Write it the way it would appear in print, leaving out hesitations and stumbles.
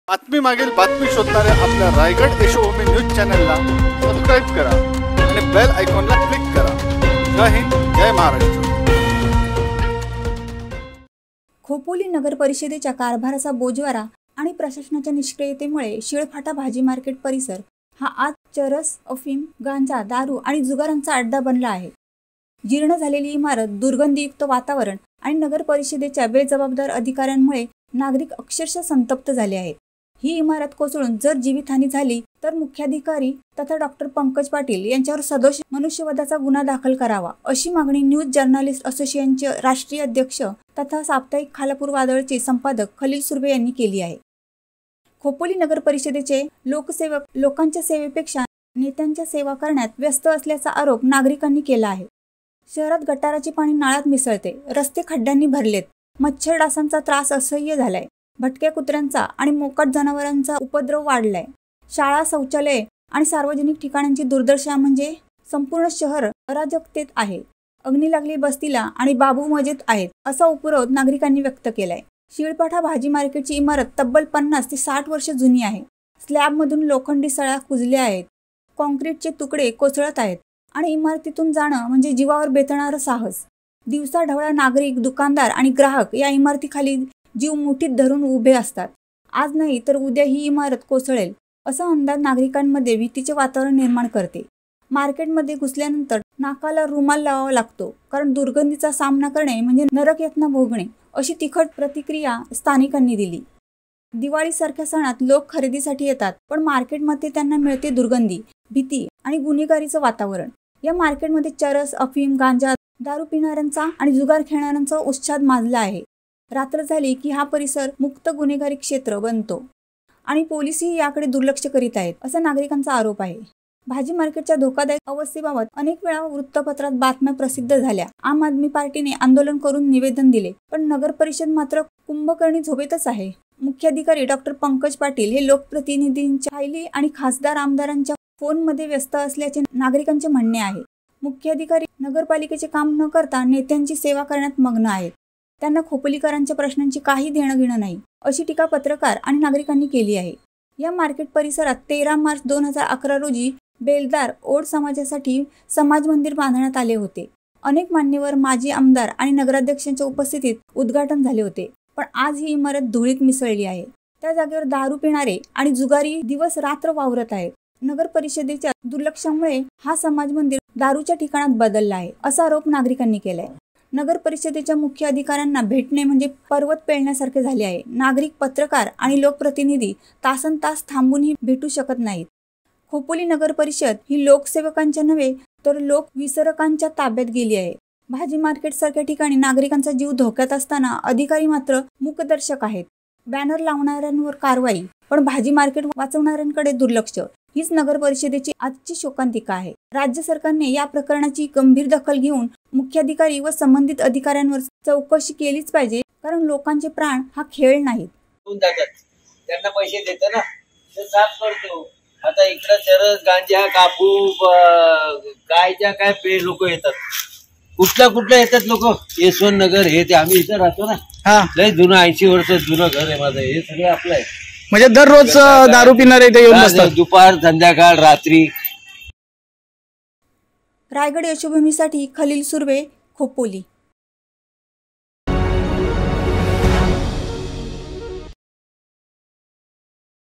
बातमी मागील बातमी शोधणाऱ्या आपल्या रायगड यशोभूमी न्यूज चॅनलला सबस्क्राइब करा आणि बेल आयकॉनला क्लिक करा। जय हिंद, जय महाराष्ट्र। खोपोली नगर परिषदेच्या कारभाराचा बोजवारा आणि प्रशासनाच्या निष्क्रियतेमुळे शिळफाटा भाजी मार्केट परिसर हा आज चरस, अफीम, गांजा, दारू आणि जुगारांचा अड्डा बनला आहे। जीर्ण झालेली इमारत, दुर्गंधीयुक्त वातावरण आणि नगर परिषदेच्या बेजबाबदार अधिकाऱ्यांमुळे नागरिक अक्षरशः संतप्त झाले आहेत। ही इमारत कोसळून जर जीवितहानी झाली तर मुख्याधिकारी तथा डॉक्टर पंकज पाटील यांच्यावर सदोष मनुष्यवधाचा गुन्हा दाखल करावा, अशी मागणी न्यूज जर्नलिस्ट असोसिएशनचे राष्ट्रीय अध्यक्ष तथा साप्ताहिक खालापूर वादळचे संपादक खलील सुर्वे यांनी केली आहे। खोपोली नगर परिषदेचे लोकसेवक लोकांच्या सेवेपेक्षा नेत्यांच्या सेवा करण्यात व्यस्त असल्याचा आरोप नागरिकांनी केला आहे। शहरात गटाराचे पाणी नाळात मिसळते, रस्ते खड्ड्यांनी भरलेत, मच्छर डासांचा त्रास असह्य झालाय, भटक्या कुत्र्यांचा आणि मोकाट जनावरांचा उपद्रव वाढलाय। शाळा, शौचालये आणि सार्वजनिक ठिकाणांची दुर्दशा म्हणजे संपूर्ण शहर अराजकतेत आहे। अग्नी लागली बस्तीला आणि बाबू मजेत आहेत, असा उपरोध नागरिकांनी व्यक्त केलाय। शिळपाठा भाजी मार्केटची इमारत तब्बल 50 ते 60 वर्ष जुनी आहे। स्लॅबमधून लोखंडी सळ्या कुजल्या आहेत, कॉन्क्रीटचे तुकडे कोसळत आहेत आणि इमारतीतून जाणं म्हणजे जीवावर बेतणारं साहस। दिवसाढवळ्या नागरिक, दुकानदार आणि ग्राहक या इमारतीखाली जीव मुठीत धरून उभे असतात। आज नाही तर उद्या ही इमारत कोसळेल असा अंदाज नागरिकांमध्ये भीतीचे वातावरण निर्माण करते। मार्केटमध्ये घुसल्यानंतर नाकाला रुमाल लावावा लागतो, कारण दुर्गंधीचा सामना करणे म्हणजे नरक यातना भोगणे, अशी तिखट प्रतिक्रिया स्थानिकांनी दिली। दिवाळीसारख्या सणात लोक खरेदीसाठी येतात, पण मार्केटमध्ये त्यांना मिळते दुर्गंधी, भीती आणि गुन्हेगारीचं वातावरण। या मार्केटमध्ये चरस, अफीम, गांजा, दारू पिणाऱ्यांचा आणि जुगार खेळणाऱ्यांचा उत्साद माजला आहे। रात्र झाली की हा परिसर मुक्त गुन्हेगारी क्षेत्र बनतो आणि पोलिसही याकडे दुर्लक्ष करीत आहेत, असा नागरिकांचा आरोप आहे। भाजी मार्केटच्या धोकादायक अवस्थेबाबत अनेक वेळा वृत्तपत्रात बातम्या प्रसिद्ध झाल्या। आम आदमी पार्टीने आंदोलन करून निवेदन दिले, पण नगर परिषद मात्र कुंभकर्णी झोपेतच आहे। मुख्याधिकारी डॉक्टर पंकज पाटील हे लोकप्रतिनिधींच्या फायली आणि खासदार आमदारांच्या फोनमध्ये व्यस्त असल्याचे नागरिकांचे म्हणणे आहे। मुख्याधिकारी नगरपालिकेचे काम न करता नेत्यांची सेवा करण्यात मग्न आहेत। त्यांना खोपोलीकरांच्या प्रश्नांची काही देणं घेणं नाही, अशी टीका पत्रकार आणि नागरिकांनी केली आहे। या मार्केट परिसरात 13 मार्च 2011 रोजी बेलदार ओड समाजासाठी समाज मंदिर बांधण्यात आले होते। अनेक मान्यवर, माजी आमदार आणि नगराध्यक्षांच्या उपस्थितीत उद्घाटन झाले होते, पण आज ही इमारत धुळीत मिसळली आहे। त्या जागेवर दारू पिणारे आणि जुगारी दिवस रात्र वावरत आहेत। नगर परिषदेच्या दुर्लक्षामुळे हा समाज मंदिर दारूच्या ठिकाणात बदलला आहे, असा आरोप नागरिकांनी केलाय। नगर परिषदेच्या मुख्य अधिकाऱ्यांना भेटणे म्हणजे पर्वत पेलण्यासारखे झाले आहे। नागरिक, पत्रकार आणि लोकप्रतिनिधी तासनतास थांबूनही भेटू शकत नाहीत। खोपोली नगर परिषद ही लोकसेवकांच्या नव्हे तर लोकविसरकांच्या ताब्यात गेली आहे। भाजी मार्केट सारख्या ठिकाणी नागरिकांचा जीव धोक्यात असताना अधिकारी मात्र मूकदर्शक आहेत। बॅनर लावणाऱ्यांवर कारवाई, पण भाजी मार्केट वाचवणाऱ्यांकडे दुर्लक्ष, हीच नगर परिषदेची आजची शोकांतिका आहे। राज्य सरकारने या प्रकरणाची गंभीर दखल घेऊन मुख्याधिकारी व संबंधित अधिकाऱ्यांवर चौकशी केलीच पाहिजे, कारण लोकांचे प्राण हा खेळ नाहीत। त्यांना पैसे देतो ना, ते साफ करतो। आता इकडे चरस, गांजा, कापू, कायच्या काय पे लोक येतात, कुठल्या येतात लोक। यशवंत नगर हे ते आम्ही इथं राहतो ना, लय जुनं 80 वर्ष जुनं घर आहे माझं। हे सगळं आपलं आहे, म्हणजे दररोज दारू पिणारे इथे येऊन बसतात, दुपार, संध्याकाळ, रात्री। रायगड यशोभूमीसाठी खलील सुर्वे, खोपोली।